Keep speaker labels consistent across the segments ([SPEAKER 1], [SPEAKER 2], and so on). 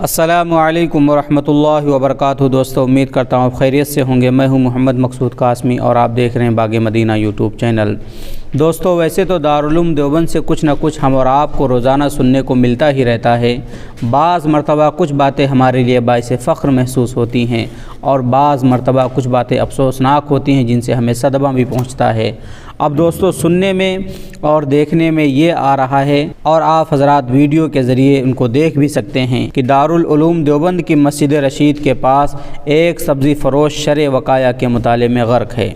[SPEAKER 1] السلام علیکم ورحمۃ اللہ وبرکاتہ۔ دوستو، امید کرتا ہوں آپ خیریت سے ہوں گے۔ میں ہوں محمد مقصود قاسمی اور آپ دیکھ رہے ہیں باغ مدینہ یوٹیوب چینل۔ دوستو، ویسے تو دارالعلوم دیوبند سے کچھ نہ کچھ ہم اور آپ کو روزانہ سننے کو ملتا ہی رہتا ہے۔ بعض مرتبہ کچھ باتیں ہمارے لیے باعث فخر محسوس ہوتی ہیں اور بعض مرتبہ کچھ باتیں افسوسناک ہوتی ہیں جن سے ہمیں صدمہ بھی پہنچتا ہے۔ اب دوستو، سننے میں اور دیکھنے میں یہ آ رہا ہے اور آپ حضرات ویڈیو کے ذریعے ان کو دیکھ بھی سکتے ہیں کہ دارالعلوم دیوبند کی مسجد رشید کے پاس ایک سبزی فروش شرع وقایہ کے مطالعے میں غرق ہے،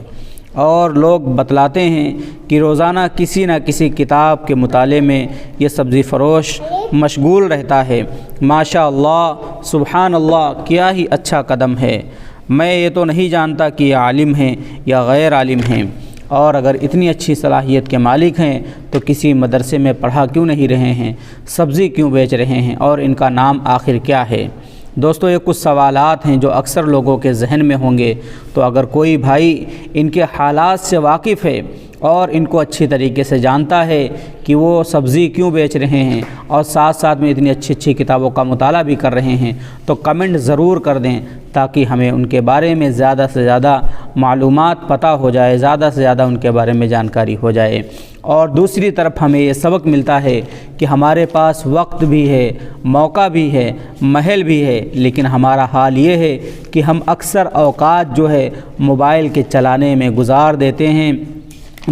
[SPEAKER 1] اور لوگ بتلاتے ہیں کہ روزانہ کسی نہ کسی کتاب کے مطالعے میں یہ سبزی فروش مشغول رہتا ہے۔ ماشاء اللہ، سبحان اللہ، کیا ہی اچھا قدم ہے۔ میں یہ تو نہیں جانتا کہ یہ عالم ہیں یا غیر عالم ہیں، اور اگر اتنی اچھی صلاحیت کے مالک ہیں تو کسی مدرسے میں پڑھا کیوں نہیں رہے ہیں، سبزی کیوں بیچ رہے ہیں، اور ان کا نام آخر کیا ہے؟ دوستو، یہ کچھ سوالات ہیں جو اکثر لوگوں کے ذہن میں ہوں گے۔ تو اگر کوئی بھائی ان کے حالات سے واقف ہے اور ان کو اچھی طریقے سے جانتا ہے کہ وہ سبزی کیوں بیچ رہے ہیں اور ساتھ ساتھ میں اتنی اچھی کتابوں کا مطالعہ بھی کر رہے ہیں، تو کمنٹ ضرور کر دیں تاکہ ہمیں ان کے بارے میں زیادہ سے زیادہ معلومات پتہ ہو جائے، زیادہ سے زیادہ ان کے بارے میں جانکاری ہو جائے۔ اور دوسری طرف ہمیں یہ سبق ملتا ہے کہ ہمارے پاس وقت بھی ہے، موقع بھی ہے، محل بھی ہے، لیکن ہمارا حال یہ ہے کہ ہم اکثر اوقات جو ہے موبائل کے چلانے میں گزار دیتے ہیں،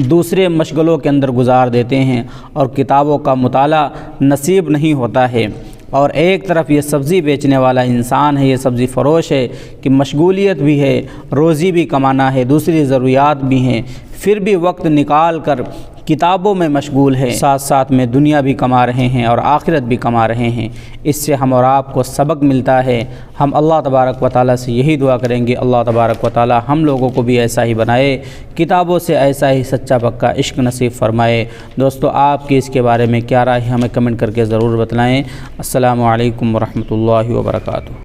[SPEAKER 1] دوسرے مشغلوں کے اندر گزار دیتے ہیں اور کتابوں کا مطالعہ نصیب نہیں ہوتا ہے۔ اور ایک طرف یہ سبزی بیچنے والا انسان ہے، یہ سبزی فروش ہے کہ مشغولیت بھی ہے، روزی بھی کمانا ہے، دوسری ضروریات بھی ہیں، پھر بھی وقت نکال کر کتابوں میں مشغول ہے، ساتھ ساتھ میں دنیا بھی کما رہے ہیں اور آخرت بھی کما رہے ہیں۔ اس سے ہم اور آپ کو سبق ملتا ہے۔ ہم اللہ تبارک و تعالیٰ سے یہی دعا کریں گے، اللہ تبارک و تعالیٰ ہم لوگوں کو بھی ایسا ہی بنائے، کتابوں سے ایسا ہی سچا پکا عشق نصیب فرمائے۔ دوستو، آپ کی اس کے بارے میں کیا رائے ہے، ہمیں کمنٹ کر کے ضرور بتلائیں۔ السلام علیکم ورحمۃ اللہ وبرکاتہ۔